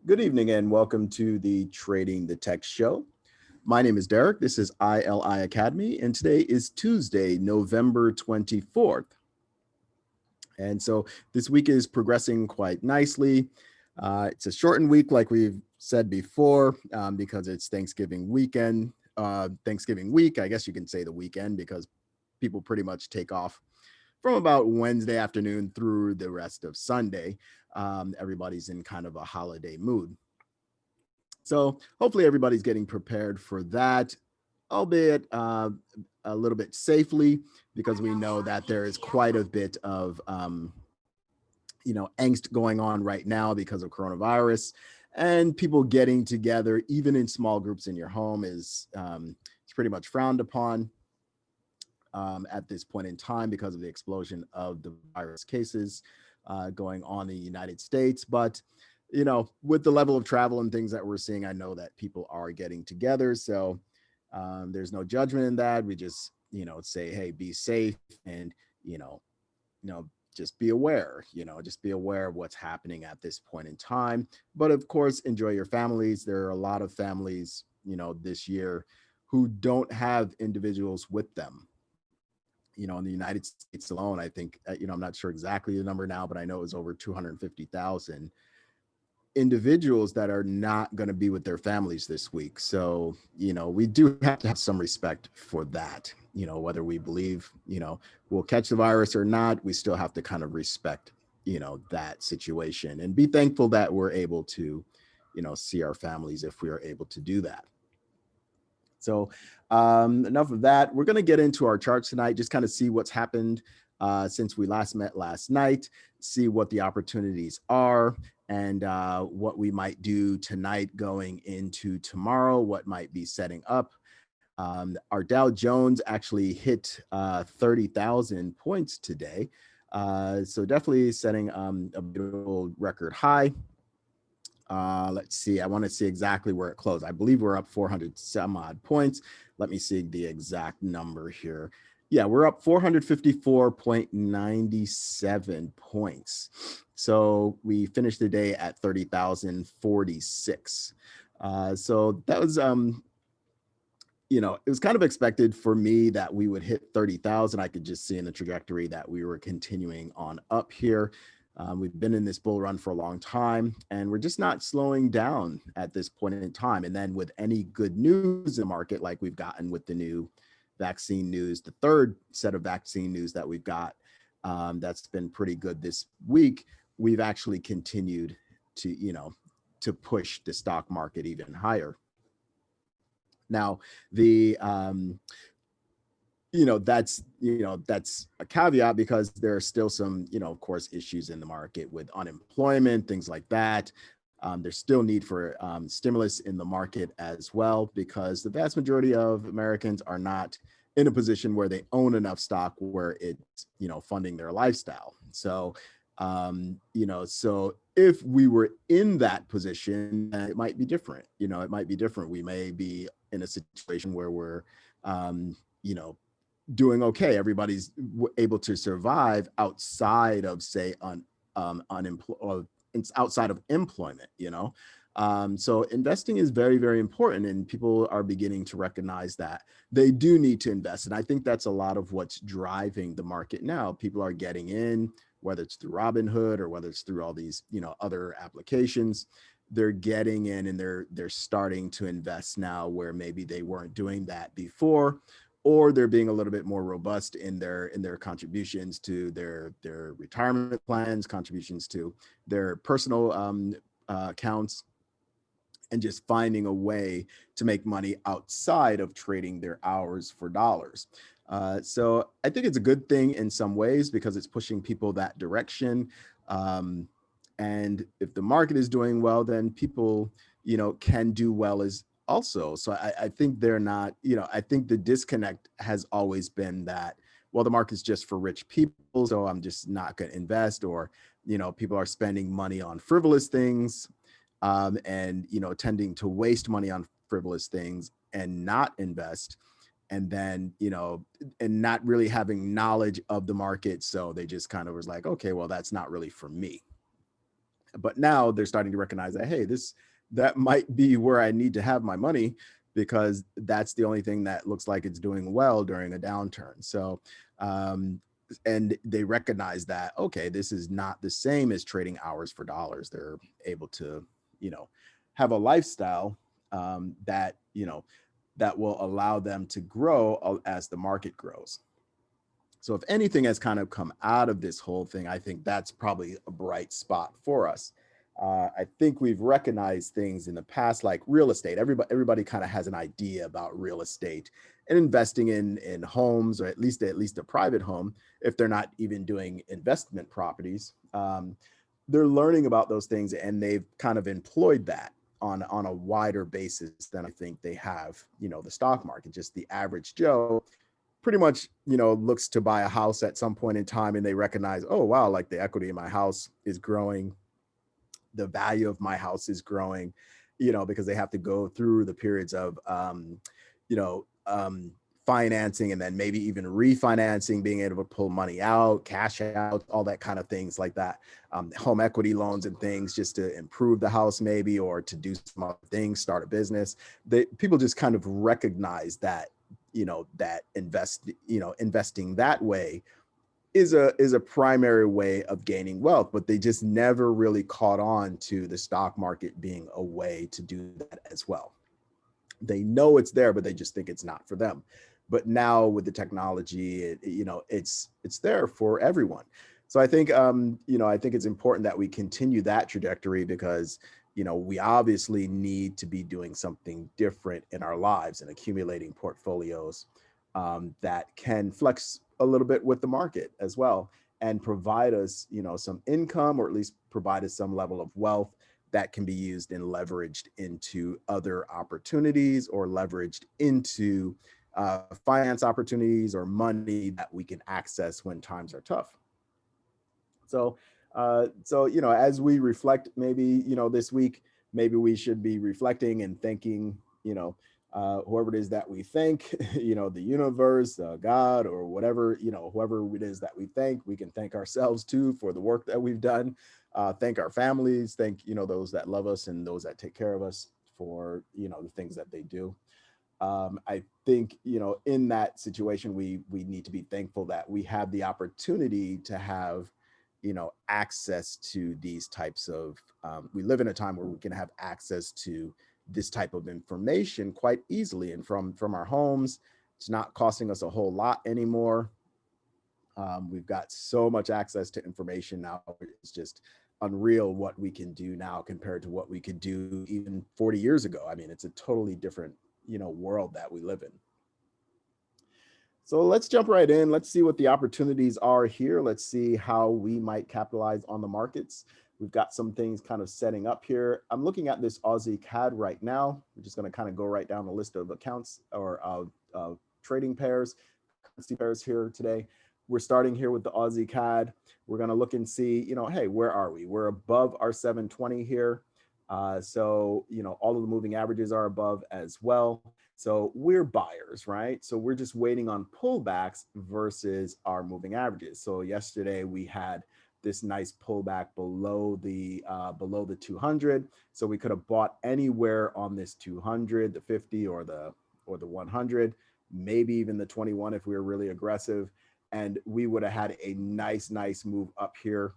Good evening and welcome to the Trading the Tech Show. My name is Derek. This is iLi Academy, and today is Tuesday, November 24th. And so this week is progressing quite nicely. It's a shortened week, like we've said before, because it's Thanksgiving weekend, Thanksgiving week. I guess you can say the weekend because people pretty much take off from about Wednesday afternoon through the rest of Sunday. Everybody's in kind of a holiday mood. So hopefully everybody's getting prepared for that, albeit a little bit safely, because we know that there is quite a bit of angst going on right now because of coronavirus, and people getting together, even in small groups in your home, is it's pretty much frowned upon at this point in time because of the explosion of the virus cases going on in the United States. But with the level of travel and things that we're seeing, I know that people are getting together. So there's no judgment in that. We just, say, hey, be safe and, you know, just be aware, just be aware of what's happening at this point in time. But of course, enjoy your families. There are a lot of families, this year who don't have individuals with them. In the United States alone, I think, I'm not sure exactly the number now, but I know it was over 250,000 individuals that are not going to be with their families this week. So, we do have to have some respect for that. Whether we believe, we'll catch the virus or not, we still have to kind of respect, that situation and be thankful that we're able to, see our families if we are able to do that. So enough of that. We're going to get into our charts tonight, just kind of see what's happened since we last met last night, see what the opportunities are, and what we might do tonight going into tomorrow, what might be setting up. Our Dow Jones actually hit 30,000 points today. So definitely setting a beautiful record high. Let's see, I want to see exactly where it closed. I believe we're up 400 some odd points. Let me see the exact number here. Yeah, we're up 454.97 points. So we finished the day at 30,046. So that was, it was kind of expected for me that we would hit 30,000. I could just see in the trajectory that we were continuing on up here. We've been in this bull run for a long time, and we're just not slowing down at this point in time. And then with any good news in the market, like we've gotten with the new vaccine news, the third set of vaccine news that we've got, that's been pretty good this week, we've actually continued to push the stock market even higher. Now, that's a caveat because there are still some, of course, issues in the market with unemployment, things like that. There's still need for stimulus in the market as well, because the vast majority of Americans are not in a position where they own enough stock where it's, funding their lifestyle. So, so if we were in that position, it might be different. It might be different. We may be in a situation where we're, doing okay. Everybody's able to survive outside of, say, unemployed, outside of employment. So investing is very, very important, and people are beginning to recognize that they do need to invest. And I think that's a lot of what's driving the market now. People are getting in, whether it's through Robinhood or whether it's through all these, other applications. They're getting in and they're starting to invest now where maybe they weren't doing that before, or they're being a little bit more robust in their contributions to their retirement plans, contributions to their personal accounts, and just finding a way to make money outside of trading their hours for dollars. So I think it's a good thing in some ways because it's pushing people that direction. And if the market is doing well, then people, can do well as also. So I think they're not, I think the disconnect has always been that, well, the market's just for rich people, so I'm just not going to invest, or, people are spending money on frivolous things, and, tending to waste money on frivolous things and not invest. And then, and not really having knowledge of the market. So they just kind of was like, okay, well, that's not really for me. But now they're starting to recognize that, hey, that might be where I need to have my money, because that's the only thing that looks like it's doing well during a downturn. So, um, and they recognize that, okay, this is not the same as trading hours for dollars. They're able to, you know, have a lifestyle that, that will allow them to grow as the market grows. So if anything has kind of come out of this whole thing, I think that's probably a bright spot for us. I think we've recognized things in the past, like real estate. Everybody kind of has an idea about real estate and investing in homes, or at least a private home, if they're not even doing investment properties. They're learning about those things, and they've kind of employed that on a wider basis than I think they have, the stock market. Just the average Joe pretty much, looks to buy a house at some point in time, and they recognize, oh, wow, like the equity in my house is growing. The value of my house is growing, because they have to go through the periods of, you know, um, financing, and then maybe even refinancing, being able to pull money out, cash out, all that kind of things like that. Home equity loans and things, just to improve the house maybe, or to do some other things, start a business. People just kind of recognize that, that investing that way is a primary way of gaining wealth, but they just never really caught on to the stock market being a way to do that as well. They know it's there, but they just think it's not for them. But now with the technology, it's there for everyone. So I think, I think it's important that we continue that trajectory, because, we obviously need to be doing something different in our lives and accumulating portfolios that can flex a little bit with the market as well, and provide us, some income, or at least provide us some level of wealth that can be used and leveraged into other opportunities, or leveraged into finance opportunities, or money that we can access when times are tough. So, as we reflect, maybe, this week, maybe we should be reflecting and thanking, whoever it is that we thank, the universe, God, or whatever, whoever it is that we thank. We can thank ourselves too for the work that we've done. Thank our families, thank, those that love us and those that take care of us for, the things that they do. I think, in that situation, we need to be thankful that we have the opportunity to have, access to these types of, we live in a time where we can have access to this type of information quite easily, and from our homes. It's not costing us a whole lot anymore. We've got so much access to information now. It's just unreal what we can do now compared to what we could do even 40 years ago. I mean, it's a totally different, world that we live in. So let's jump right in. Let's see what the opportunities are here. Let's see how we might capitalize on the markets. We've got some things kind of setting up here. I'm looking at this Aussie CAD right now. We're just going to kind of go right down the list of accounts, or trading pairs, currency pairs here today. We're starting here with the Aussie CAD. We're going to look and see, hey, where are we? We're above our 720 here. So, all of the moving averages are above as well. So we're buyers, right? So we're just waiting on pullbacks versus our moving averages. So yesterday we had this nice pullback below the 200. So we could have bought anywhere on this 200, the 50, or the 100, maybe even the 21 if we were really aggressive, and we would have had a nice move up here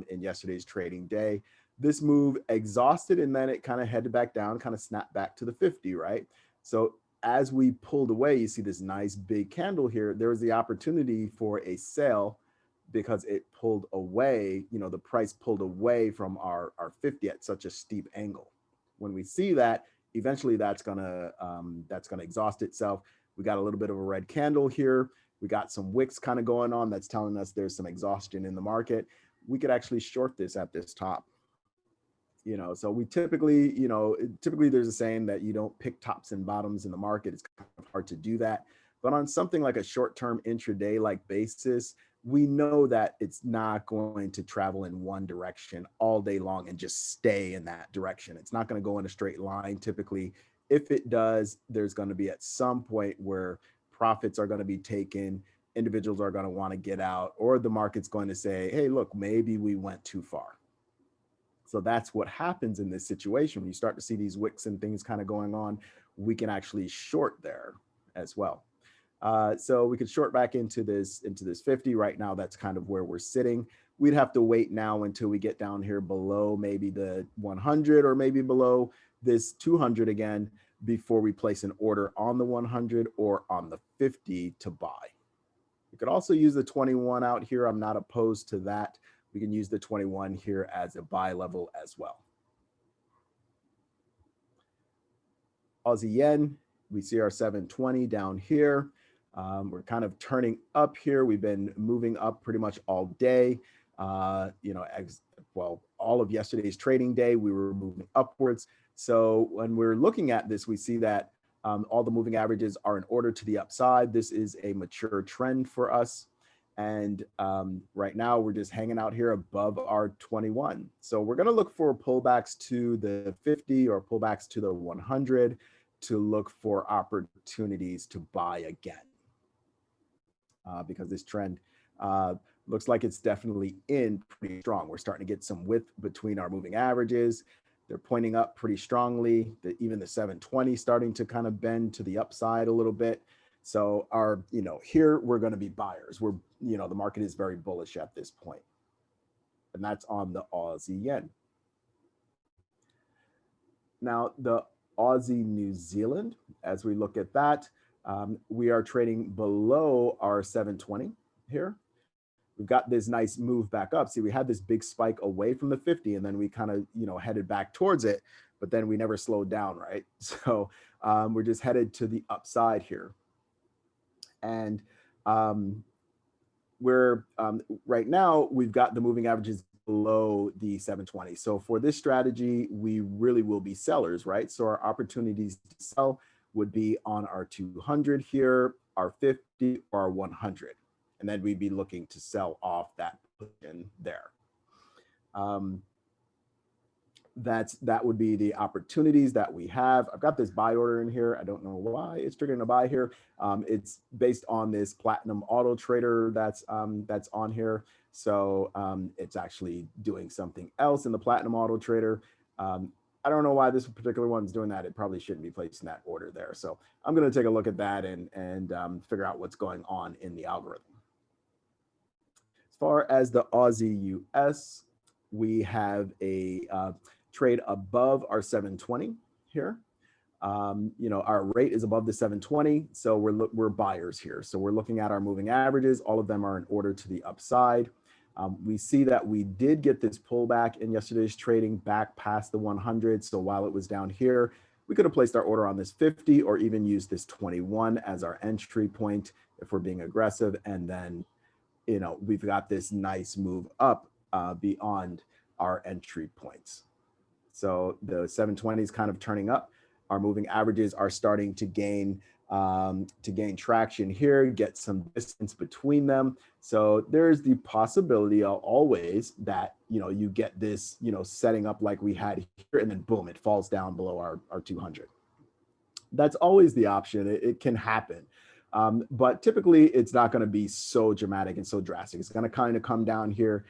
in yesterday's trading day. This move exhausted, and then it kind of headed back down, kind of snapped back to the 50, right? So as we pulled away, you see this nice big candle here. There was the opportunity for a sell, because it pulled away, the price pulled away from our 50 at such a steep angle. When we see that, eventually that's gonna exhaust itself. We got a little bit of a red candle here. We got some wicks kind of going on that's telling us there's some exhaustion in the market. We could actually short this at this top. So we typically there's a saying that you don't pick tops and bottoms in the market. It's kind of hard to do that. But on something like a short-term intraday like basis, we know that it's not going to travel in one direction all day long and just stay in that direction. It's not going to go in a straight line typically. If it does, there's going to be at some point where profits are going to be taken, individuals are going to want to get out, or the market's going to say, hey, look, maybe we went too far. So that's what happens in this situation. When you start to see these wicks and things kind of going on, we can actually short there as well. So we could short back into this 50 right now. That's kind of where we're sitting. We'd have to wait now until we get down here below maybe the 100 or maybe below this 200 again before we place an order on the 100 or on the 50 to buy. You could also use the 21 out here. I'm not opposed to that. We can use the 21 here as a buy level as well. Aussie yen, we see our 720 down here. We're kind of turning up here. We've been moving up pretty much all day. All of yesterday's trading day, we were moving upwards. So when we're looking at this, we see that all the moving averages are in order to the upside. This is a mature trend for us. And right now we're just hanging out here above our 21. So we're going to look for pullbacks to the 50 or pullbacks to the 100 to look for opportunities to buy again. Because this trend looks like it's definitely in pretty strong. We're starting to get some width between our moving averages. They're pointing up pretty strongly. Even the 720 starting to kind of bend to the upside a little bit. So here we're going to be buyers. The market is very bullish at this point. And that's on the Aussie yen. Now the Aussie New Zealand, as we look at that, we are trading below our 720 here. We've got this nice move back up. See, we had this big spike away from the 50 and then we kind of, headed back towards it, but then we never slowed down, right? So we're just headed to the upside here. And right now we've got the moving averages below the 720. So for this strategy, we really will be sellers, right? So our opportunities to sell would be on our 200 here, our 50 or our 100. And then we'd be looking to sell off that position there. That would be the opportunities that we have. I've got this buy order in here. I don't know why it's triggering a buy here. It's based on this Platinum Auto Trader that's on here. So it's actually doing something else in the Platinum Auto Trader. I don't know why this particular one's doing that. It probably shouldn't be placing that order there. So I'm going to take a look at that and figure out what's going on in the algorithm. As far as the Aussie US, we have a trade above our 720 here. Our rate is above the 720, so we're buyers here. So we're looking at our moving averages. All of them are in order to the upside. We see that we did get this pullback in yesterday's trading back past the 100. So while it was down here, we could have placed our order on this 50 or even used this 21 as our entry point if we're being aggressive. And then, we've got this nice move up beyond our entry points. So the 720 is kind of turning up. Our moving averages are starting to gain traction here, get some distance between them. So there's the possibility always that, you get this, setting up like we had here and then boom, it falls down below our 200. That's always the option. It can happen. But typically it's not going to be so dramatic and so drastic. It's going to kind of come down here,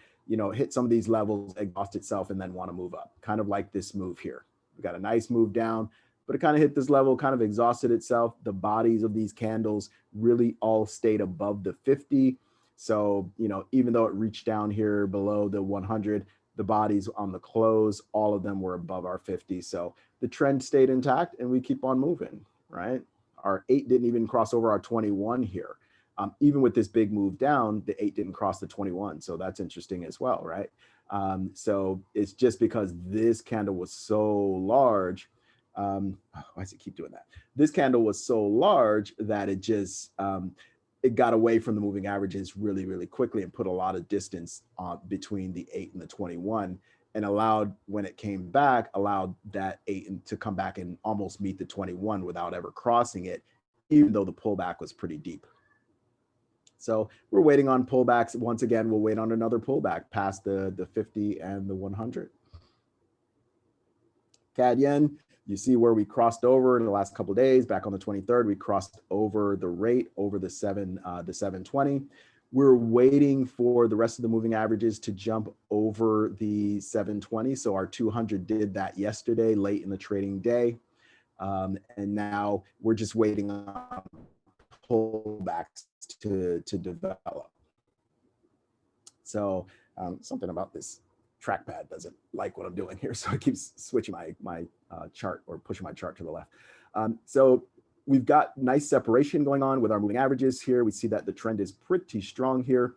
hit some of these levels, exhaust itself, and then want to move up, kind of like this move here. We got a nice move down, but it kind of hit this level, kind of exhausted itself. The bodies of these candles really all stayed above the 50. So, even though it reached down here below the 100, the bodies on the close, all of them were above our 50. So the trend stayed intact and we keep on moving, right? Our 8 didn't even cross over our 21 here. Even with this big move down, the 8 didn't cross the 21. So that's interesting as well, right? So it's just because this candle was so large. Why does it keep doing that? This candle was so large that it just, it got away from the moving averages really, really quickly and put a lot of distance between the 8 and the 21 and allowed, when it came back, allowed that 8 to come back and almost meet the 21 without ever crossing it, even though the pullback was pretty deep. So we're waiting on pullbacks. Once again, we'll wait on another pullback past the 50 and the 100. CAD yen, you see where we crossed over in the last couple of days. Back on the 23rd, we crossed over the rate over the 720. We're waiting for the rest of the moving averages to jump over the 720. So our 200 did that yesterday, late in the trading day. And now we're just waiting on pullbacks to develop. So something about this trackpad doesn't like what I'm doing here. So it keeps switching my chart or pushing my chart to the left. So we've got nice separation going on with our moving averages here. We see that the trend is pretty strong here.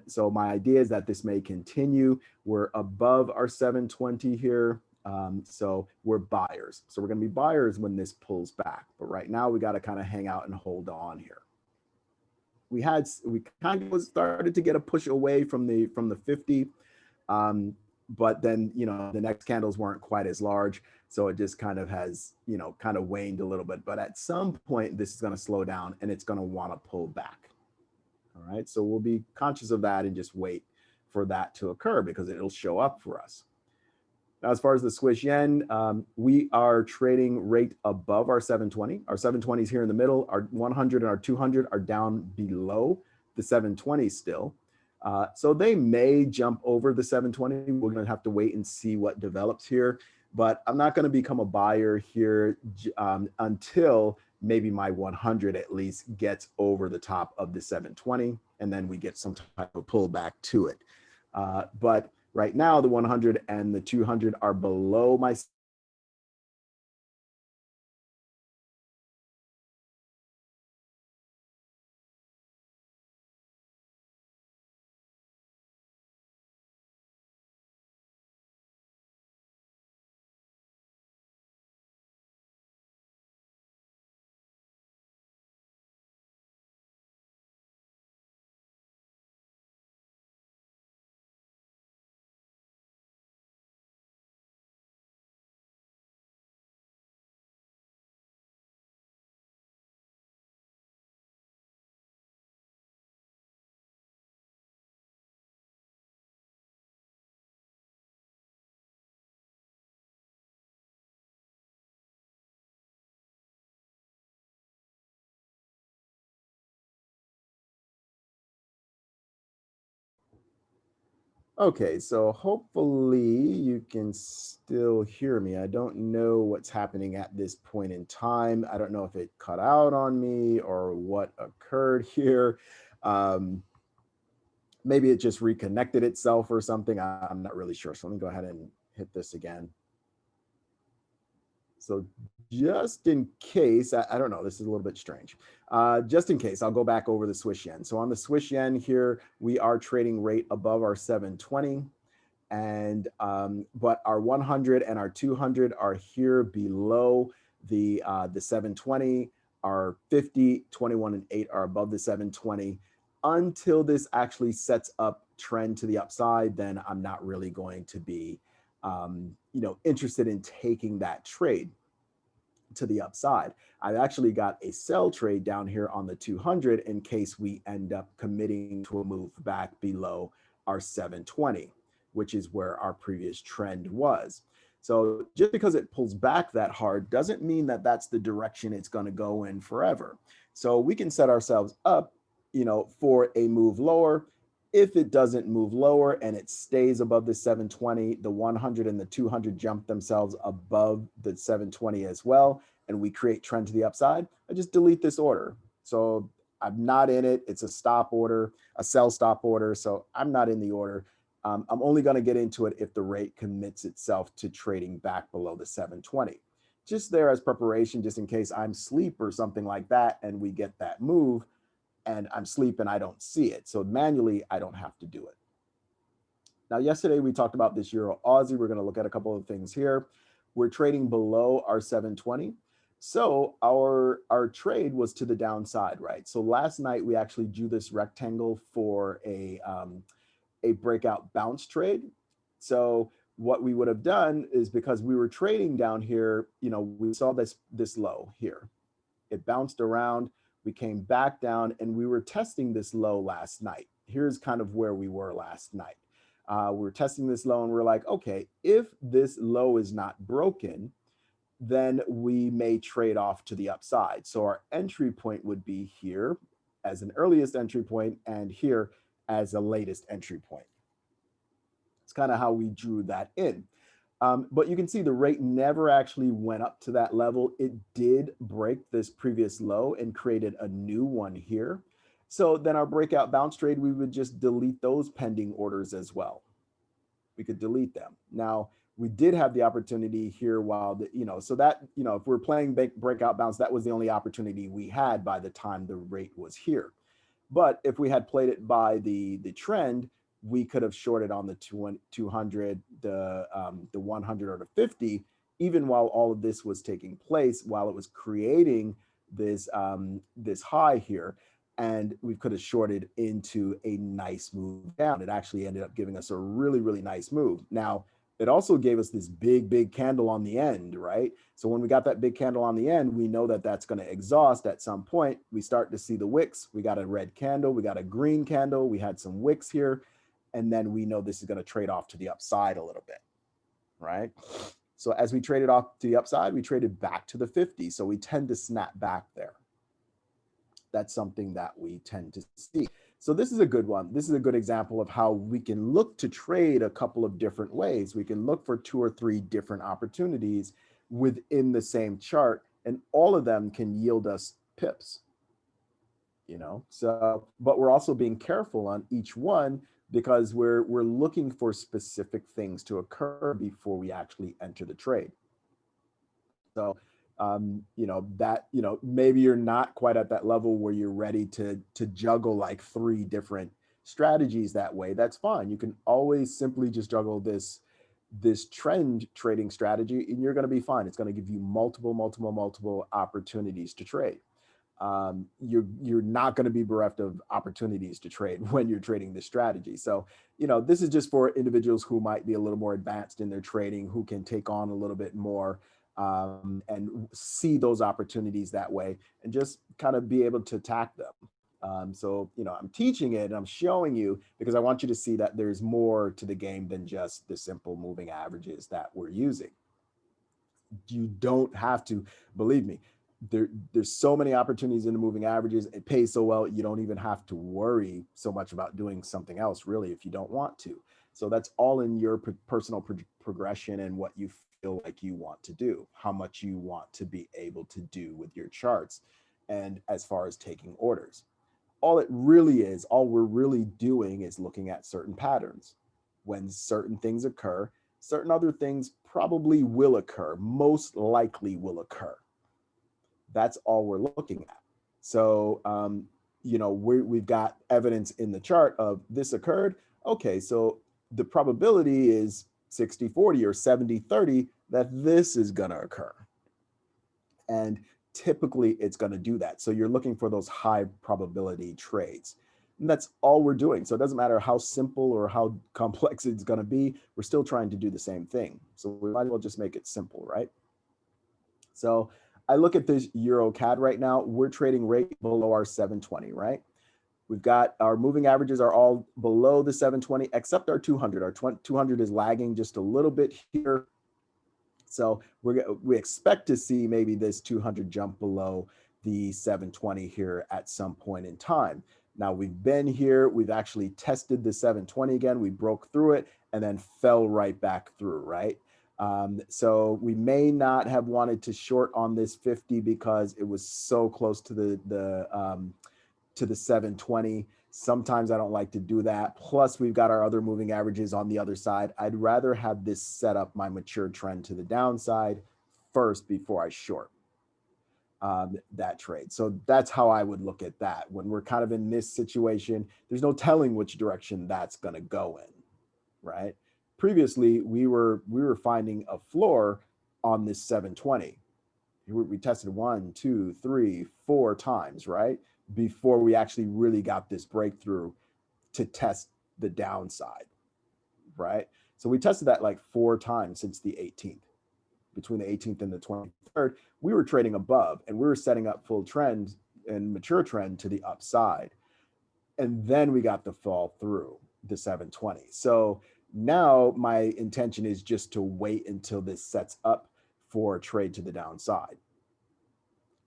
So my idea is that this may continue. We're above our 720 here. So we're buyers. So we're going to be buyers when this pulls back. But right now we got to kind of hang out and hold on here. We kind of started to get a push away from the 50. But then, the next candles weren't quite as large. So it just kind of has, kind of waned a little bit. But at some point, this is going to slow down and it's going to want to pull back. All right. So we'll be conscious of that and just wait for that to occur because it'll show up for us. Now, as far as the Swiss yen, we are trading rate above our 720. Our 720 is here in the middle. Our 100 and our 200 are down below the 720 still. So they may jump over the 720. We're going to have to wait and see what develops here. But I'm not going to become a buyer here until maybe my 100 at least gets over the top of the 720. And then we get some type of pullback to it. But right now, the 100 and the 200 are below my Okay, so hopefully you can still hear me. I don't know what's happening at this point in time. I don't know if it cut out on me or what occurred here. Um, Maybe it just reconnected itself or something. I'm not really sure. So let me go ahead and hit this again. So just in case, I don't know, this is a little bit strange. Just in case, I'll go back over the Swiss yen. So on the Swiss yen here, we are trading rate above our 720. And but our 100 and our 200 are here below the 720. Our 50, 21, and 8 are above the 720. Until this actually sets up trend to the upside, then I'm not really going to be interested in taking that trade to the upside. I've actually got a sell trade down here on the 200 in case we end up committing to a move back below our 720, which is where our previous trend was. So just because it pulls back that hard doesn't mean that that's the direction it's going to go in forever. So we can set ourselves up, for a move lower. If it doesn't move lower and it stays above the 720, the 100 and the 200 jump themselves above the 720 as well, and we create trend to the upside, I just delete this order. So I'm not in it. It's a stop order, a sell stop order. So I'm not in the order. I'm only going to get into it if the rate commits itself to trading back below the 720. Just there as preparation, just in case I'm asleep or something like that, and we get that move, and I'm asleep and I don't see it. So manually, I don't have to do it. Now, yesterday we talked about this Euro Aussie. We're going to look at a couple of things here. We're trading below our 720. So our trade was to the downside, right? So last night we actually drew this rectangle for a breakout bounce trade. So what we would have done is, because we were trading down here, we saw this low here. It bounced around. We came back down and we were testing this low last night. Here's kind of where we were last night. We were testing this low and we're like, okay, if this low is not broken, then we may trade off to the upside. So our entry point would be here as an earliest entry point and here as a latest entry point. It's kind of how we drew that in. But you can see the rate never actually went up to that level. It did break this previous low and created a new one here. So then our breakout bounce trade, we would just delete those pending orders as well. We could delete them. Now, we did have the opportunity here while the, so that, if we're playing breakout bounce, that was the only opportunity we had by the time the rate was here. But if we had played it by the trend, we could have shorted on the 200, the 100 or the 50, even while all of this was taking place, while it was creating this, this high here. And we could have shorted into a nice move down. It actually ended up giving us a really, really nice move. Now, it also gave us this big candle on the end, right? So when we got that big candle on the end, we know that that's going to exhaust at some point. We start to see the wicks. We got a red candle. We got a green candle. We had some wicks here. And then we know this is going to trade off to the upside a little bit, right? So as we traded off to the upside, we traded back to the 50. So we tend to snap back there. That's something that we tend to see. So this is a good one. This is a good example of how we can look to trade a couple of different ways. We can look for 2 or 3 different opportunities within the same chart, and all of them can yield us pips, so, but we're also being careful on each one because we're looking for specific things to occur before we actually enter the trade. So, maybe you're not quite at that level where you're ready to juggle like 3 different strategies that way. That's fine. You can always simply just juggle this trend trading strategy and you're going to be fine. It's going to give you multiple opportunities to trade. You're not going to be bereft of opportunities to trade when you're trading this strategy. So, this is just for individuals who might be a little more advanced in their trading, who can take on a little bit more and see those opportunities that way and just kind of be able to attack them. So, I'm teaching it and I'm showing you because I want you to see that there's more to the game than just the simple moving averages that we're using. You don't have to, believe me, there's so many opportunities in the moving averages. It pays so well, you don't even have to worry so much about doing something else really if you don't want to. So that's all in your personal progression and what you feel like you want to do, how much you want to be able to do with your charts. And as far as taking orders, all we're really doing is looking at certain patterns. When certain things occur, certain other things probably will occur, most likely will occur. That's all we're looking at. So, we've got evidence in the chart of this occurred. Okay, so the probability is 60-40 or 70-30 that this is going to occur. And typically it's going to do that. So you're looking for those high probability trades. And that's all we're doing. So it doesn't matter how simple or how complex it's going to be. We're still trying to do the same thing. So we might as well just make it simple, right? So I look at this Euro CAD right now. We're trading right below our 720, right? We've got our moving averages are all below the 720, except our 200. Our 200 is lagging just a little bit here. So we expect to see maybe this 200 jump below the 720 here at some point in time. Now we've been here, we've actually tested the 720 again, we broke through it and then fell right back through, right? So we may not have wanted to short on this 50 because it was so close to the 720. Sometimes I don't like to do that. Plus we've got our other moving averages on the other side. I'd rather have this set up my mature trend to the downside first before I short that trade. So that's how I would look at that. When we're kind of in this situation, there's no telling which direction that's going to go in, right? Previously, we were finding a floor on this 720. We tested 1, 2, 3, 4 times, right? Before we actually really got this breakthrough to test the downside, right? So we tested that like 4 times since the 18th. Between the 18th and the 23rd, we were trading above and we were setting up full trend and mature trend to the upside. And then we got the fall through the 720. So now my intention is just to wait until this sets up for a trade to the downside.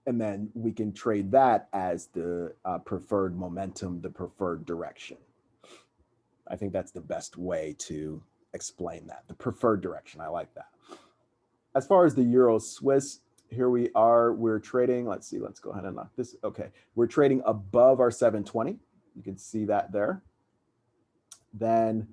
And then we can trade that as the preferred momentum, the preferred direction. I think that's the best way to explain that. The preferred direction. I like that. As far as the Euro Swiss, here we are. We're trading. Let's see. Let's go ahead and knock this. Okay. We're trading above our 720. You can see that there. Then,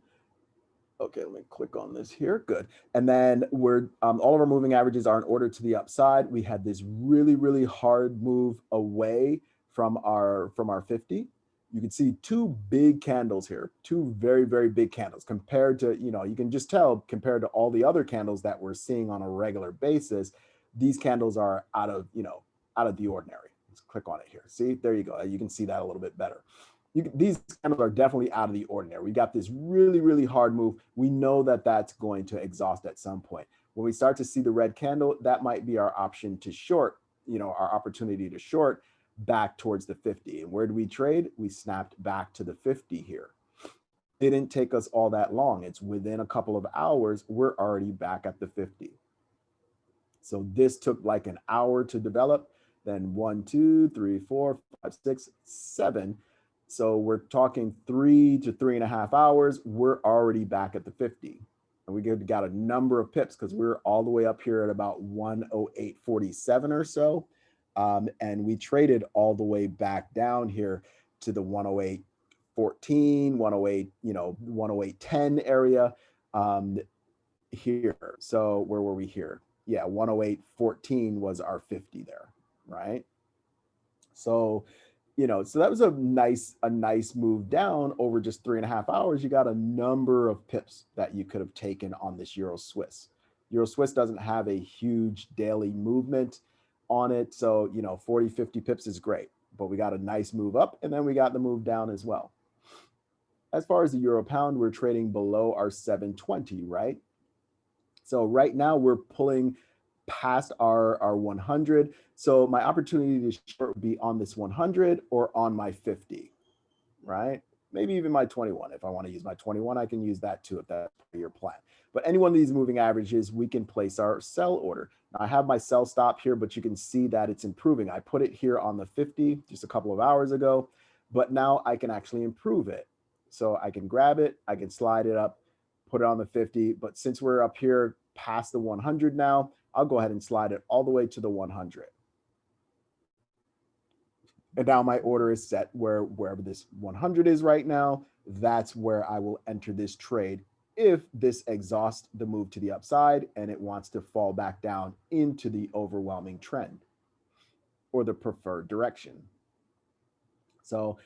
okay, let me click on this here. Good. And then we're all of our moving averages are in order to the upside. We had this really hard move away from our 50. You can see two big candles here, two very big candles compared to, you can just tell compared to all the other candles that we're seeing on a regular basis, these candles are out of the ordinary. Let's click on it here. See, there you go. You can see that a little bit better. These candles are definitely out of the ordinary. We got this really hard move. We know that that's going to exhaust at some point. When we start to see the red candle, that might be our option to short, our opportunity to short back towards the 50. And where do we trade? We snapped back to the 50 here. It didn't take us all that long. It's within a couple of hours, we're already back at the 50. So this took like an hour to develop, then 1, 2, 3, 4, 5, 6, 7. So we're talking 3 to 3.5 hours. We're already back at the 50. And we got a number of pips because we're all the way up here at about 108.47 or so. And we traded all the way back down here to the 108.14, 108, 108.10 area here. So where were we here? Yeah, 108.14 was our 50 there, right? So, so that was a nice move down over just 3.5 hours. You got a number of pips that you could have taken on this Euro Swiss. Euro Swiss doesn't have a huge daily movement on it. So, 40, 50 pips is great, but we got a nice move up and then we got the move down as well. As far as the Euro Pound, we're trading below our 720, right? So right now we're pulling past our 100. So my opportunity to short would be on this 100 or on my 50, right? Maybe even my 21. If I want to use my 21, I can use that too if that's your plan. But any one of these moving averages, we can place our sell order. Now I have my sell stop here, but you can see that it's improving. I put it here on the 50 just a couple of hours ago, but now I can actually improve it. So I can grab it, I can slide it up, put it on the 50. But since we're up here past the 100 now, I'll go ahead and slide it all the way to the 100. And now my order is set wherever this 100 is right now, that's where I will enter this trade if this exhausts the move to the upside and it wants to fall back down into the overwhelming trend or the preferred direction. So,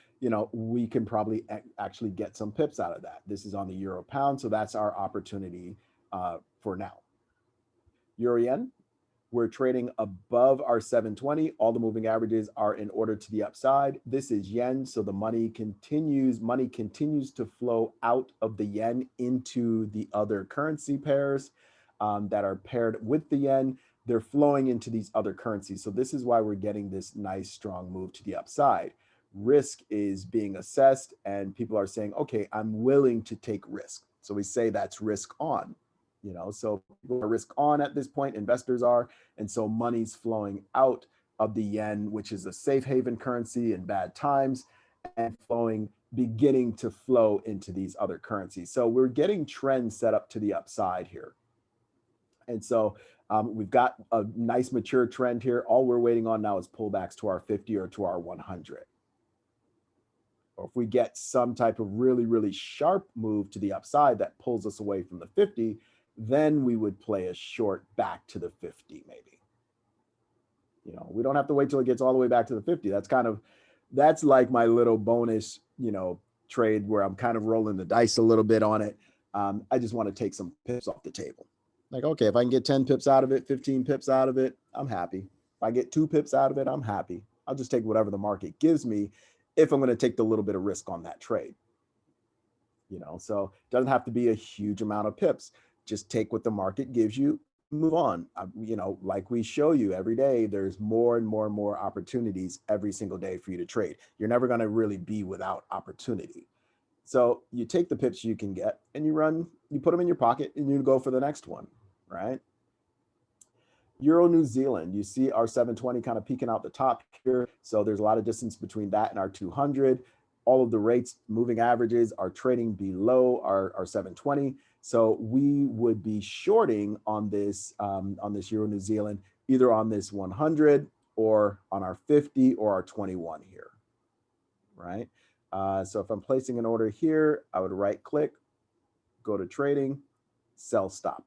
we can probably actually get some pips out of that. This is on the Euro Pound, so that's our opportunity for now. Euro Yen, we're trading above our 720. All the moving averages are in order to the upside. This is yen, so the money continues to flow out of the yen into the other currency pairs that are paired with the yen. They're flowing into these other currencies. So this is why we're getting this nice strong move to the upside. Risk is being assessed and people are saying, okay, I'm willing to take risk. So we say that's risk on. So people are risk on at this point, investors are, and so money's flowing out of the yen, which is a safe haven currency in bad times, and beginning to flow into these other currencies. So we're getting trends set up to the upside here. And so we've got a nice mature trend here. All we're waiting on now is pullbacks to our 50 or to our 100. Or if we get some type of really sharp move to the upside that pulls us away from the 50, then we would play a short back to the 50 maybe. We don't have to wait till it gets all the way back to the 50. That's like my little bonus, trade where I'm kind of rolling the dice a little bit on it. I just want to take some pips off the table. Like, okay, if I can get 10 pips out of it, 15 pips out of it, I'm happy. If I get 2 pips out of it, I'm happy. I'll just take whatever the market gives me if I'm going to take the little bit of risk on that trade. So it doesn't have to be a huge amount of pips. Just take what the market gives you, move on. Like we show you every day, there's more and more opportunities every single day for you to trade. You're never going to really be without opportunity. So you take the pips you can get and you put them in your pocket and you go for the next one, right? Euro New Zealand, you see our 720 kind of peeking out the top here. So there's a lot of distance between that and our 200. All of the rates, moving averages are trading below our 720. So we would be shorting on this Euro New Zealand, either on this 100 or on our 50 or our 21 here, right? So if I'm placing an order here, I would right click, go to trading, sell stop.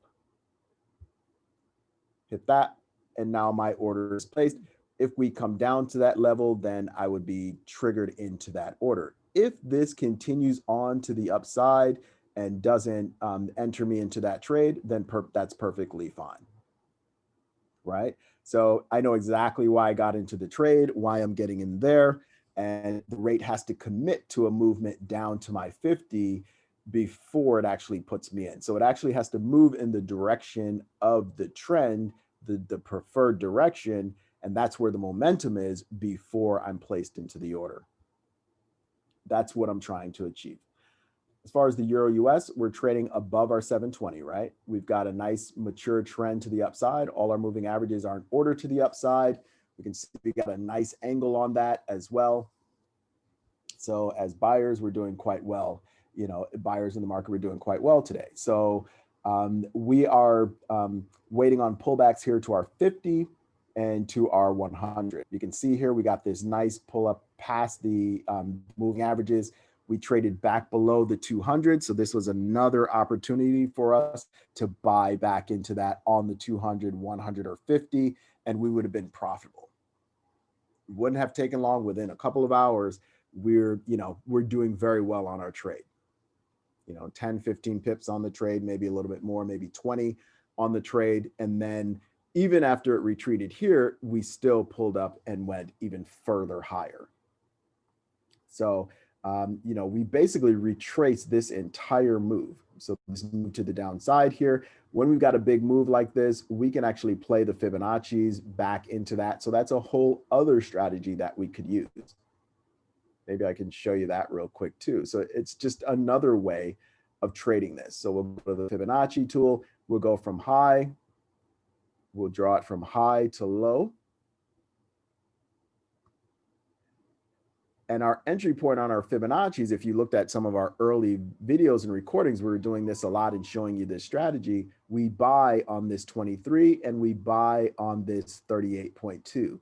Hit that, and now my order is placed. If we come down to that level, then I would be triggered into that order. If this continues on to the upside and doesn't enter me into that trade, then that's perfectly fine, right? So I know exactly why I got into the trade, why I'm getting in there, and the rate has to commit to a movement down to my 50 before it actually puts me in. So it actually has to move in the direction of the trend, the preferred direction, and that's where the momentum is before I'm placed into the order. That's what I'm trying to achieve. As far as the Euro US, we're trading above our 720, right? We've got a nice mature trend to the upside. All our moving averages are in order to the upside. We can see we got a nice angle on that as well. So as buyers, we're doing quite well. You know, buyers in the market, we're doing quite well today. So we are waiting on pullbacks here to our 50 and to our 100. You can see here, we got this nice pull up past the moving averages. We traded back below the 200. So this was another opportunity for us to buy back into that on the 200, 100, or 50, and we would have been profitable. It wouldn't have taken long. Within a couple of hours, we're doing very well on our trade. 10, 15 pips on the trade, maybe a little bit more, maybe 20 on the trade. And then even after it retreated here, we still pulled up and went even further higher. So, we basically retraced this entire move. So this move to the downside here. When we've got a big move like this, we can actually play the Fibonacci's back into that. So that's a whole other strategy that we could use. Maybe I can show you that real quick too. So it's just another way of trading this. So we'll go to the Fibonacci tool. We'll go from high. We'll draw it from high to low. And our entry point on our Fibonacci's, if you looked at some of our early videos and recordings, we were doing this a lot and showing you this strategy. We buy on this 23 and we buy on this 38.2.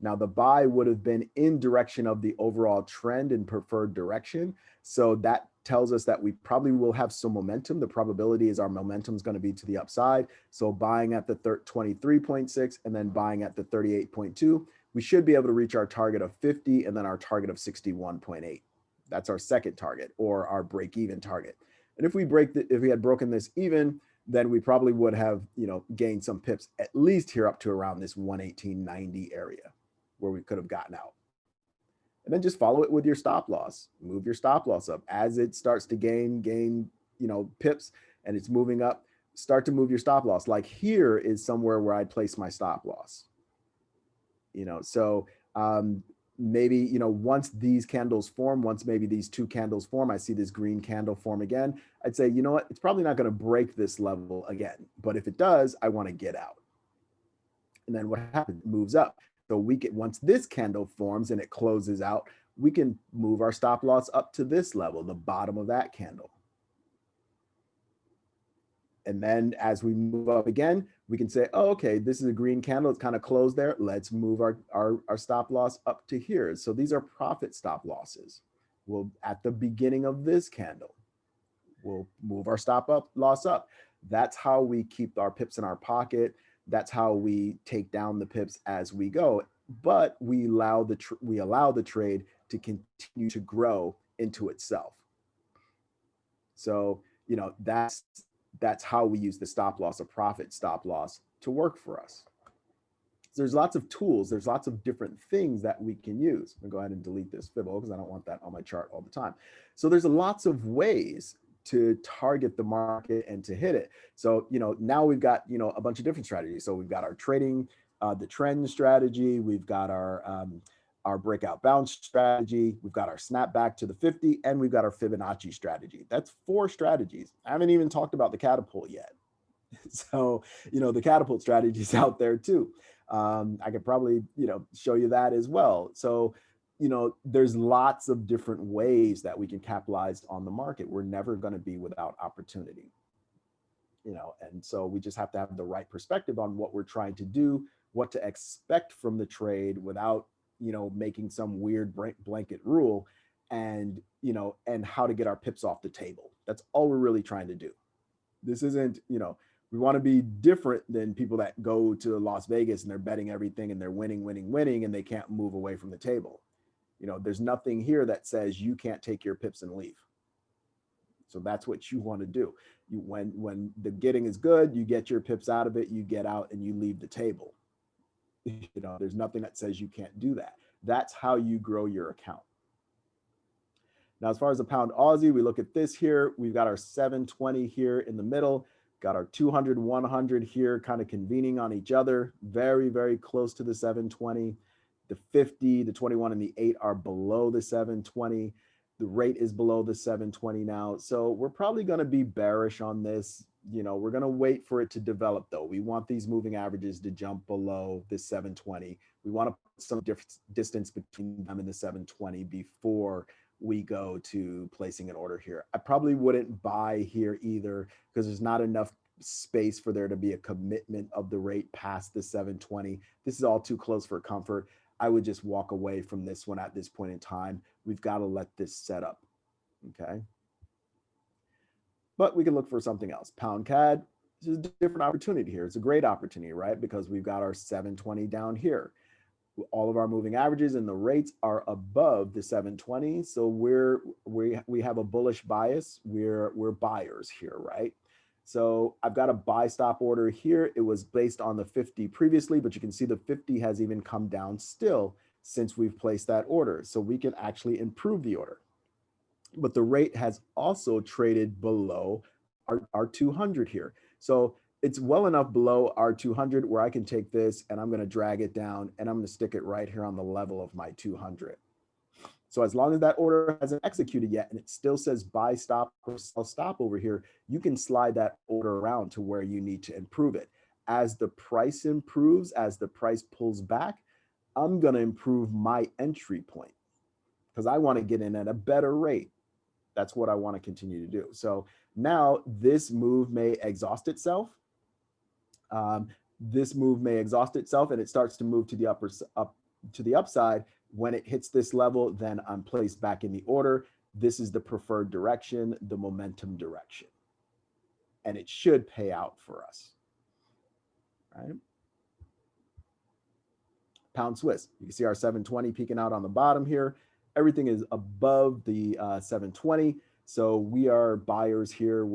Now the buy would have been in direction of the overall trend and preferred direction. So that tells us that we probably will have some momentum. The probability is our momentum is going to be to the upside. So buying at the 23.6 and then buying at the 38.2, we should be able to reach our target of 50 and then our target of 61.8. That's our second target, or our break-even target. And if we had broken this even, then we probably would have, gained some pips at least here up to around this 118.90 area where we could have gotten out. And then just follow it with your stop loss. Move your stop loss up as it starts to gain, pips and it's moving up. Start to move your stop loss. Like here is somewhere where I'd place my stop loss. So maybe, once these candles form, once maybe these two candles form, I see this green candle form again, I'd say, you know what, it's probably not going to break this level again. But if it does, I want to get out. And then what happens? It moves up. So once this candle forms and it closes out, we can move our stop loss up to this level, the bottom of that candle. And then as we move up again, we can say, oh, okay, this is a green candle. It's kind of closed there. Let's move our stop loss up to here. So these are profit stop losses. We'll, at the beginning of this candle, we'll move our stop loss up. That's how we keep our pips in our pocket. That's how we take down the pips as we go. But we allow the trade to continue to grow into itself. So, that's how we use the stop loss, a profit stop loss, to work for us. So there's lots of tools. There's lots of different things that we can use. I'm gonna go ahead and delete this Fibbo because I don't want that on my chart all the time. So there's lots of ways to target the market and to hit it. So, now we've got, a bunch of different strategies. So we've got our trading, the trend strategy. We've got our breakout bounce strategy. We've got our snapback to the 50, and we've got our Fibonacci strategy. That's 4 strategies. I haven't even talked about the catapult yet. So, the catapult strategy is out there too. I could probably, show you that as well. So, there's lots of different ways that we can capitalize on the market. We're never going to be without opportunity, and so we just have to have the right perspective on what we're trying to do, what to expect from the trade without, making some weird blanket rule, and, and how to get our pips off the table. That's all we're really trying to do. This isn't, we want to be different than people that go to Las Vegas and they're betting everything and they're winning, winning, winning, and they can't move away from the table. There's nothing here that says you can't take your pips and leave. So that's what you want to do. When the getting is good, you get your pips out of it, you get out and you leave the table. There's nothing that says you can't do that. That's how you grow your account. Now, as far as the pound Aussie, we look at this here. We've got our 720 here in the middle, got our 200, 100 here kind of convening on each other, very, very close to the 720. The 50, the 21, and the 8 are below the 720. The rate is below the 720 now. So we're probably going to be bearish on this. We're going to wait for it to develop, though. We want these moving averages to jump below the 720. We want to put some distance between them and the 720 before we go to placing an order here. I probably wouldn't buy here either because there's not enough space for there to be a commitment of the rate past the 720. This is all too close for comfort. I would just walk away from this one at this point in time. We've got to let this set up, okay? But we can look for something else. Pound CAD, this is a different opportunity here. It's a great opportunity, right? Because we've got our 720 down here. All of our moving averages and the rates are above the 720. So we have a bullish bias. We're buyers here, right? So I've got a buy stop order here. It was based on the 50 previously, but you can see the 50 has even come down still since we've placed that order. So we can actually improve the order. But the rate has also traded below our 200 here. So it's well enough below our 200 where I can take this and I'm going to drag it down and I'm going to stick it right here on the level of my 200. So as long as that order hasn't executed yet and it still says buy stop or sell stop over here, you can slide that order around to where you need to improve it. As the price improves, as the price pulls back, I'm going to improve my entry point because I want to get in at a better rate. That's what I want to continue to do. So now this move may exhaust itself. This move may exhaust itself and it starts to move to the upside. When it hits this level, then I'm placed back in the order. This is the preferred direction, the momentum direction. And it should pay out for us, right? Pound Swiss, you can see our 720 peeking out on the bottom here. Everything is above the 720. So we are buyers here.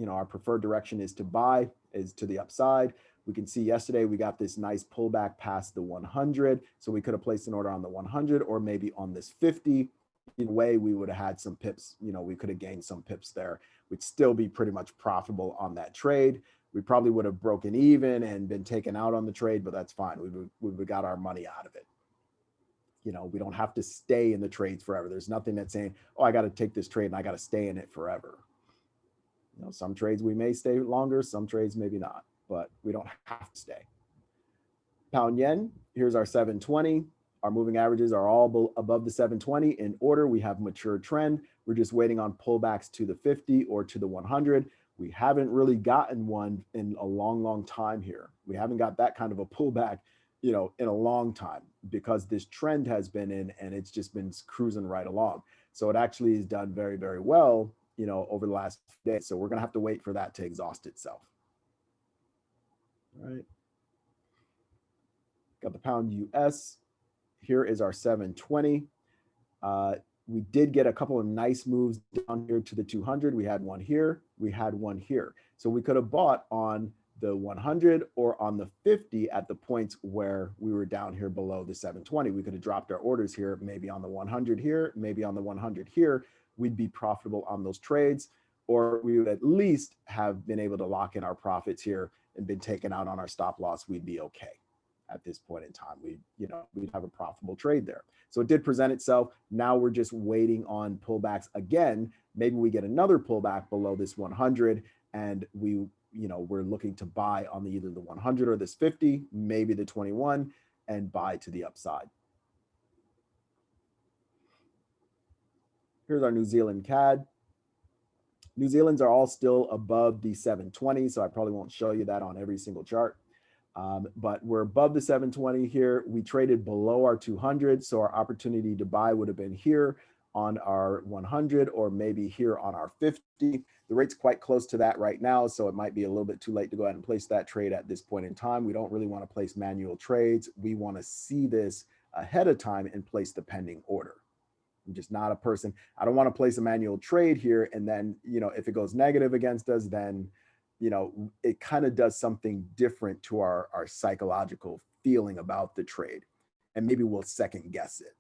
Our preferred direction is to buy, is to the upside. We can see yesterday we got this nice pullback past the 100. So we could have placed an order on the 100 or maybe on this 50. Either way, we would have had some pips. We could have gained some pips there. We'd still be pretty much profitable on that trade. We probably would have broken even and been taken out on the trade, but that's fine. We would have got our money out of it. We don't have to stay in the trades forever. There's nothing that's saying, oh, I got to take this trade and I got to stay in it forever. Some trades we may stay longer, some trades maybe not, but we don't have to stay. Pound yen, here's our 720. Our moving averages are all above the 720 in order. We have mature trend. We're just waiting on pullbacks to the 50 or to the 100. We haven't really gotten one in a long, long time here. We haven't got that kind of a pullback, in a long time because this trend has been in and it's just been cruising right along. So it actually has done very, very well, over the last few days. So we're going to have to wait for that to exhaust itself. All right. Got the pound US. Here is our 720. We did get a couple of nice moves down here to the 200. We had one here. We had one here. So we could have bought on the 100 or on the 50 at the points where we were down here below the 720. We could have dropped our orders here, maybe on the 100 here, maybe on the 100 here. We'd be profitable on those trades, or we would at least have been able to lock in our profits here and been taken out on our stop loss. We'd be okay at this point in time. We'd have a profitable trade there. So it did present itself. Now we're just waiting on pullbacks again. Maybe we get another pullback below this 100 and we we're looking to buy on either the 100 or this 50, maybe the 21, and buy to the upside. Here's our New Zealand CAD. New Zealand's are all still above the 720, so I probably won't show you that on every single chart. But we're above the 720 here. We traded below our 200, so our opportunity to buy would have been here on our 100 or maybe here on our 50. The rate's quite close to that right now, so it might be a little bit too late to go ahead and place that trade at this point in time. We don't really want to place manual trades. We want to see this ahead of time and place the pending order. I'm just not a person. I don't want to place a manual trade here. And then, if it goes negative against us, then, it kind of does something different to our psychological feeling about the trade. And maybe we'll second guess it.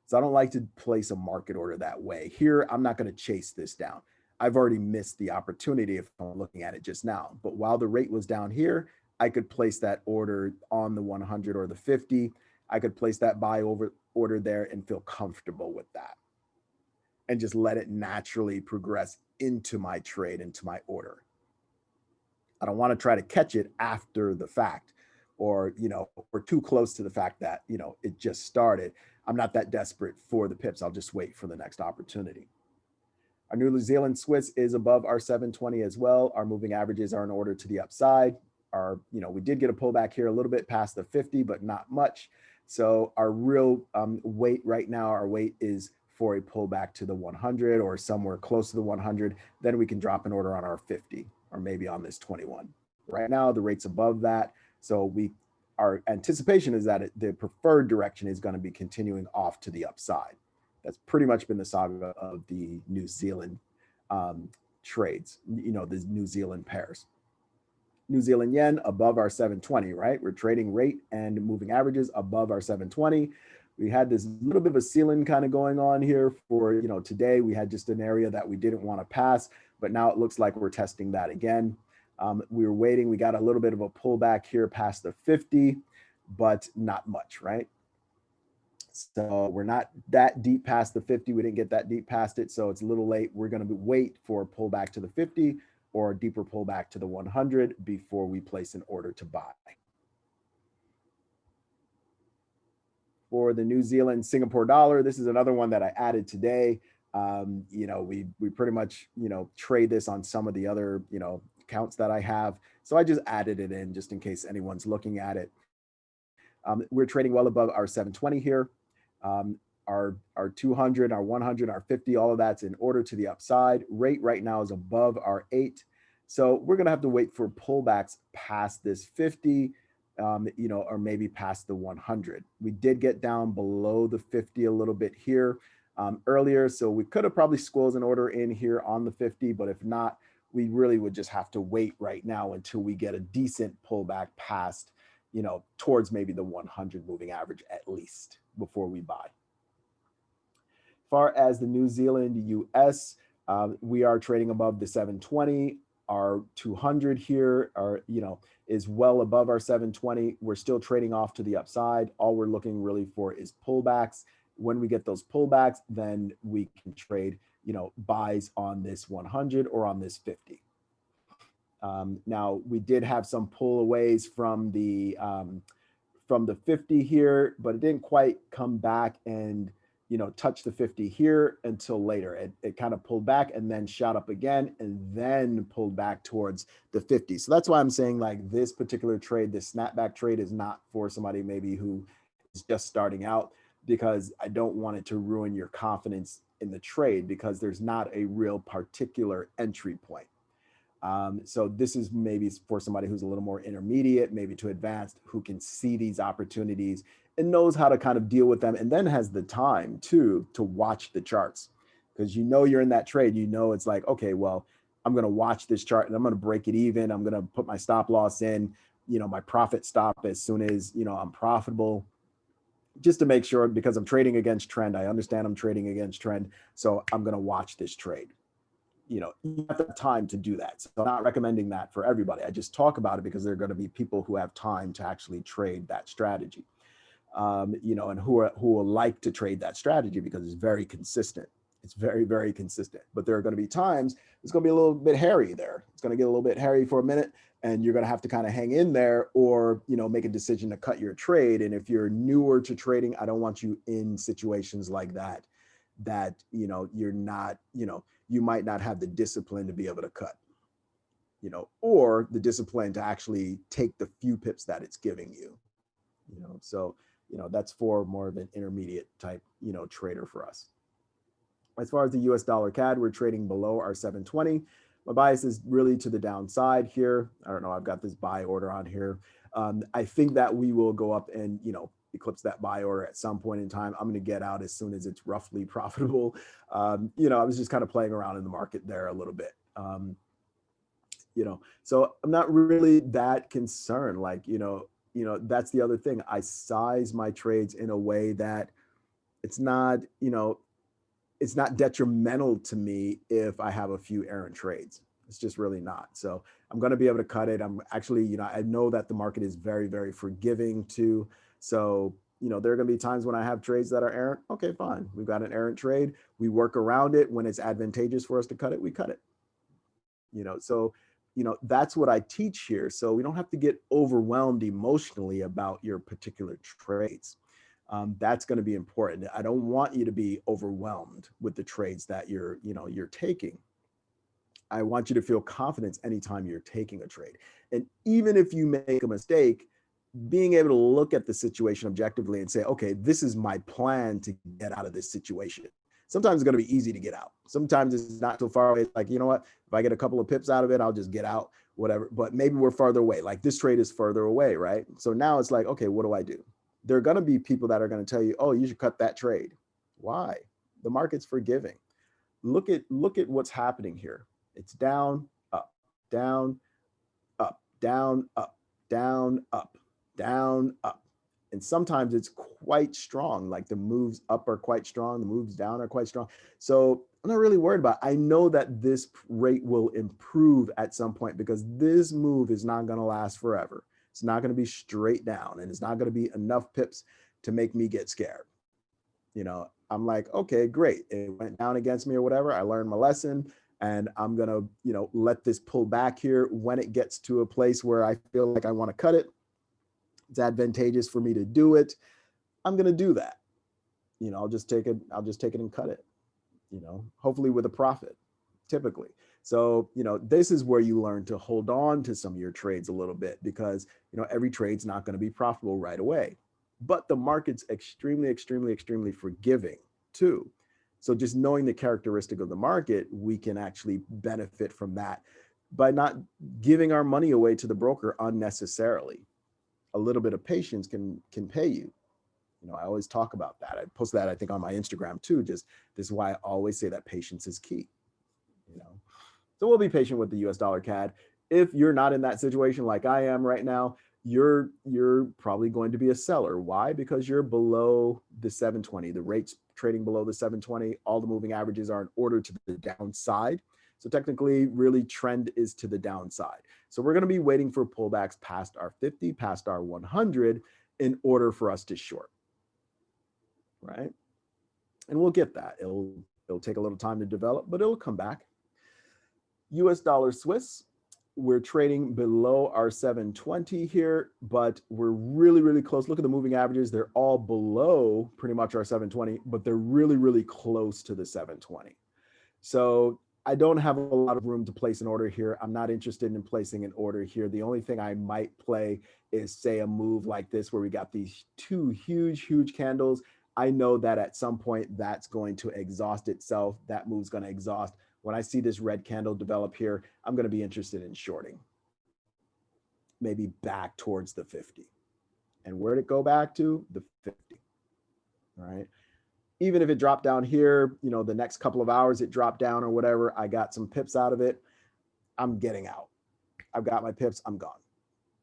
So I don't like to place a market order that way. Here, I'm not going to chase this down. I've already missed the opportunity if I'm looking at it just now. But while the rate was down here, I could place that order on the 100 or the 50. I could place that buy over order there and feel comfortable with that and just let it naturally progress into my trade, into my order. I don't want to try to catch it after the fact or, we're too close to the fact that, it just started. I'm not that desperate for the pips. I'll just wait for the next opportunity. Our New Zealand Swiss is above our 720 as well. Our moving averages are in order to the upside. We did get a pullback here a little bit past the 50, but not much. So our real weight right now, our weight is for a pullback to the 100 or somewhere close to the 100. Then we can drop an order on our 50 or maybe on this 21. Right now, the rate's above that. So our anticipation is that the preferred direction is going to be continuing off to the upside. That's pretty much been the saga of the New Zealand trades, the New Zealand pairs. New Zealand yen above our 720, right? We're trading rate and moving averages above our 720. We had this little bit of a ceiling kind of going on here for, today. We had just an area that we didn't want to pass, but now it looks like we're testing that again. We were waiting. We got a little bit of a pullback here past the 50, but not much, right? So we're not that deep past the 50. We didn't get that deep past it, so it's a little late. We're going to wait for a pullback to the 50 or a deeper pullback to the 100 before we place an order to buy. For the New Zealand Singapore dollar, this is another one that I added today. We pretty much, trade this on some of the other, accounts that I have. So I just added it in just in case anyone's looking at it. We're trading well above our 720 here. Our 200, our 100, our 50, all of that's in order to the upside. Rate right now is above our 8. So we're going to have to wait for pullbacks past this 50, or maybe past the 100. We did get down below the 50 a little bit here earlier. So we could have probably squeezed an order in here on the 50, but if not, we really would just have to wait right now until we get a decent pullback past, towards maybe the 100 moving average at least before we buy. As far as the New Zealand US, we are trading above the 720. Our 200 here is well above our 720. We're still trading off to the upside. All we're looking really for is pullbacks. When we get those pullbacks, then we can trade, buys on this 100 or on this 50. Now we did have some pullaways from the 50 here, but it didn't quite come back and touch the 50 here until later. It kind of pulled back and then shot up again and then pulled back towards the 50. So that's why I'm saying like this particular trade, this snapback trade is not for somebody maybe who is just starting out, because I don't want it to ruin your confidence in the trade because there's not a real particular entry point. So this is maybe for somebody who's a little more intermediate, maybe to advanced, who can see these opportunities and knows how to kind of deal with them, and then has the time too to watch the charts, because you're in that trade. It's like, okay, well, I'm going to watch this chart and I'm going to break it even. I'm going to put my stop loss in, my profit stop as soon as I'm profitable, just to make sure, because I'm trading against trend. I understand I'm trading against trend, so I'm going to watch this trade. You have the time to do that. So I'm not recommending that for everybody. I just talk about it because there are going to be people who have time to actually trade that strategy, and who will like to trade that strategy because it's very consistent. It's very, very consistent. But there are going to be times it's going to be a little bit hairy there. It's going to get a little bit hairy for a minute, and you're going to have to kind of hang in there, or, you know, make a decision to cut your trade. And if you're newer to trading, I don't want you in situations like that, you know, you're not, you know, you might not have the discipline to be able to cut, you know, or the discipline to actually take the few pips that it's giving you, you know. So, you know, that's for more of an intermediate type, you know, trader for us. As far as the US dollar CAD, we're trading below our 720. My bias is really to the downside here. I don't know, I've got this buy order on here. I think that we will go up and, you know, eclipse that buy order at some point in time. I'm going to get out as soon as it's roughly profitable. You know, I was just kind of playing around in the market there a little bit. You know, so I'm not really that concerned. Like, you know, that's the other thing. I size my trades in a way that it's not, you know, it's not detrimental to me if I have a few errant trades. It's just really not. So I'm going to be able to cut it. I'm actually, you know, I know that the market is very, very forgiving too. So, you know, there are going to be times when I have trades that are errant. Okay, fine. We've got an errant trade. We work around it. When it's advantageous for us to cut it, we cut it. You know, so, you know, that's what I teach here. So we don't have to get overwhelmed emotionally about your particular trades. That's going to be important. I don't want you to be overwhelmed with the trades that you're taking. I want you to feel confidence anytime you're taking a trade. And even if you make a mistake, being able to look at the situation objectively and say, okay, this is my plan to get out of this situation. Sometimes it's going to be easy to get out. Sometimes it's not so far away. It's like, you know what, if I get a couple of pips out of it, I'll just get out, whatever. But maybe we're farther away. Like this trade is further away, right? So now it's like, okay, what do I do? There are going to be people that are going to tell you, oh, you should cut that trade. Why? The market's forgiving. Look at what's happening here. It's down, up, down, up, down, up, down, up, down, up. And sometimes it's quite strong. Like the moves up are quite strong. The moves down are quite strong. So I'm not really worried about it. I know that this rate will improve at some point because this move is not going to last forever. It's not going to be straight down, and it's not going to be enough pips to make me get scared. You know, I'm like, okay, great. It went down against me or whatever. I learned my lesson, and I'm going to, you know, let this pull back here. When it gets to a place where I feel like I want to cut it, it's advantageous for me to do it, I'm going to do that. You know, I'll just take it and cut it, you know, hopefully with a profit, typically. So, you know, this is where you learn to hold on to some of your trades a little bit because, you know, every trade's not going to be profitable right away. But the market's extremely, extremely, extremely forgiving too. So just knowing the characteristic of the market, we can actually benefit from that by not giving our money away to the broker unnecessarily. A little bit of patience can pay you. You know, I always talk about that. I post that, I think, on my Instagram too. Just this is why I always say that patience is key. You know, so we'll be patient with the US dollar CAD. If you're not in that situation like I am right now, you're probably going to be a seller. Why? Because you're below the 720. The rate's trading below the 720. All the moving averages are in order to the downside. So technically, really, trend is to the downside. So we're going to be waiting for pullbacks past our 50, past our 100 in order for us to short, right? And we'll get that. It'll take a little time to develop, but it'll come back. US dollar Swiss, we're trading below our 720 here, but we're really, really close. Look at the moving averages. They're all below pretty much our 720, but they're really, really close to the 720. So I don't have a lot of room to place an order here. I'm not interested in placing an order here. The only thing I might play is, say, a move like this where we got these two huge candles. I know that at some point that's going to exhaust itself. That move's going to exhaust. When I see this red candle develop here, I'm going to be interested in shorting, maybe back towards the 50. And where'd it go back to? The 50, right? Even if it dropped down here, you know, the next couple of hours it dropped down or whatever, I got some pips out of it, I'm getting out. I've got my pips, I'm gone,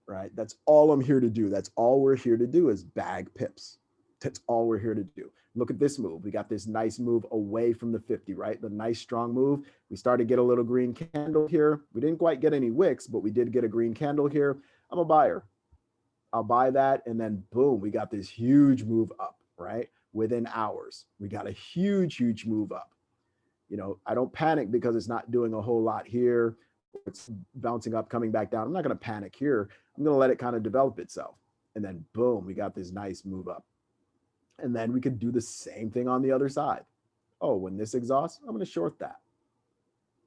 right? That's all I'm here to do. That's all we're here to do is bag pips. That's all we're here to do. Look at this move. We got this nice move away from the 50, right? The nice strong move. We started to get a little green candle here. We didn't quite get any wicks, but we did get a green candle here. I'm a buyer. I'll buy that. And then boom, we got this huge move up, right? Within hours, we got a huge move up. I don't panic because it's not doing a whole lot here. It's bouncing up, coming back down. I'm not going to panic here. I'm going to let it kind of develop itself. And then boom, we got this nice move up. And then we could do the same thing on the other side. Oh, when this exhausts, I'm going to short that.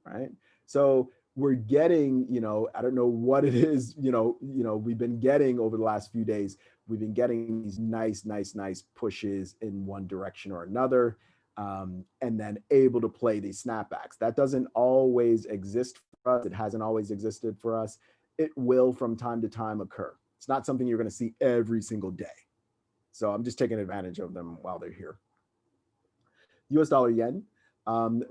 Right. So we're getting, I don't know what it is, we've been getting over the last few days. We've been getting these nice pushes in one direction or another, and then able to play these snapbacks. That doesn't always exist for us. It hasn't always existed for us. It will from time to time occur. It's not something you're going to see every single day. So I'm just taking advantage of them while they're here. US dollar yen.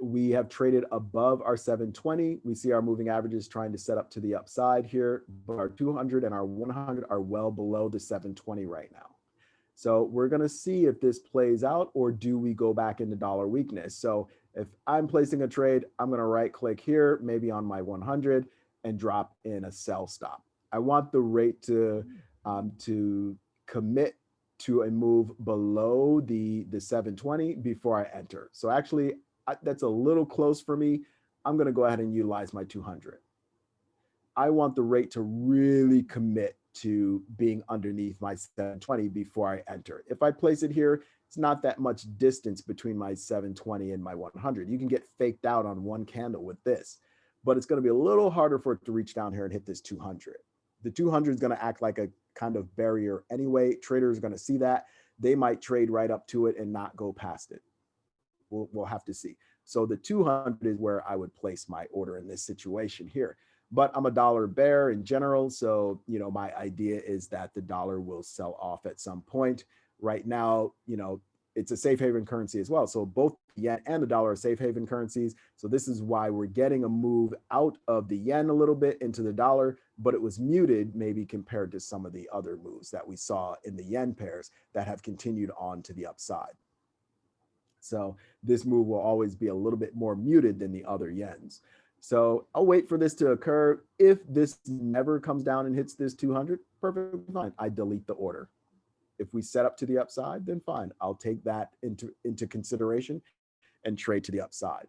We have traded above our 720. We see our moving averages trying to set up to the upside here, but our 200 and our 100 are well below the 720 right now. So we're going to see if this plays out, or do we go back into dollar weakness. So if I'm placing a trade, I'm going to right click here, maybe on my 100, and drop in a sell stop. I want the rate to commit to a move below the 720 before I enter. So actually, that's a little close for me. I'm going to go ahead and utilize my 200. I want the rate to really commit to being underneath my 720 before I enter. If I place it here, it's not that much distance between my 720 and my 100. You can get faked out on one candle with this, but it's going to be a little harder for it to reach down here and hit this 200. The 200 is going to act like a kind of barrier anyway. Traders are going to see that. They might trade right up to it and not go past it. We'll have to see. So the 200 is where I would place my order in this situation here. But I'm a dollar bear in general. So, my idea is that the dollar will sell off at some point. Right now, it's a safe haven currency as well. So both the yen and the dollar are safe haven currencies. So this is why we're getting a move out of the yen a little bit into the dollar, but it was muted maybe compared to some of the other moves that we saw in the yen pairs that have continued on to the upside. So this move will always be a little bit more muted than the other yens. So I'll wait for this to occur. If this never comes down and hits this 200, perfectly fine. I delete the order. If we set up to the upside, then fine. I'll take that into consideration and trade to the upside.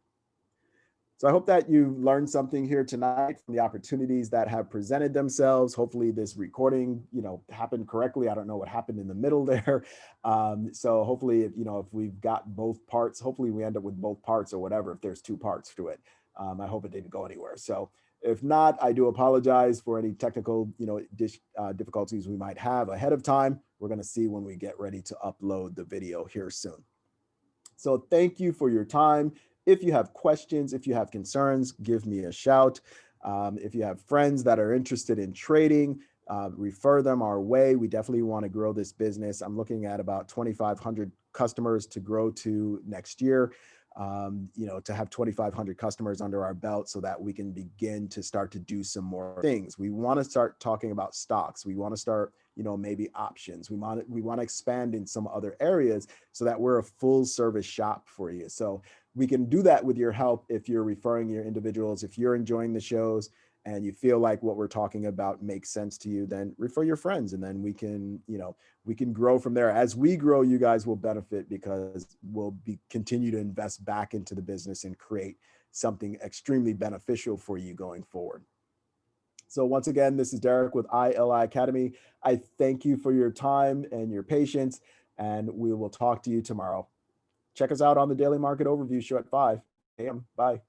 So I hope that you learned something here tonight from the opportunities that have presented themselves. Hopefully this recording, happened correctly. I don't know what happened in the middle there. So hopefully, if we've got both parts, hopefully we end up with both parts or whatever, if there's two parts to it. I hope it didn't go anywhere. So if not, I do apologize for any technical, difficulties we might have ahead of time. We're going to see when we get ready to upload the video here soon. So thank you for your time. If you have questions, if you have concerns, give me a shout. If you have friends that are interested in trading, refer them our way. We definitely want to grow this business. I'm looking at about 2,500 customers to grow to next year. To have 2,500 customers under our belt so that we can begin to start to do some more things. We want to start talking about stocks. We want to start, maybe options. We want to expand in some other areas so that we're a full service shop for you. So we can do that with your help if you're referring your individuals. If you're enjoying the shows and you feel like what we're talking about makes sense to you, then refer your friends, and then we can, we can grow from there. As we grow, you guys will benefit because we'll continue to invest back into the business and create something extremely beneficial for you going forward. So once again, this is Derek with iLi Academy. I thank you for your time and your patience, and we will talk to you tomorrow. Check us out on the Daily Market Overview Show at 5 a.m. Bye.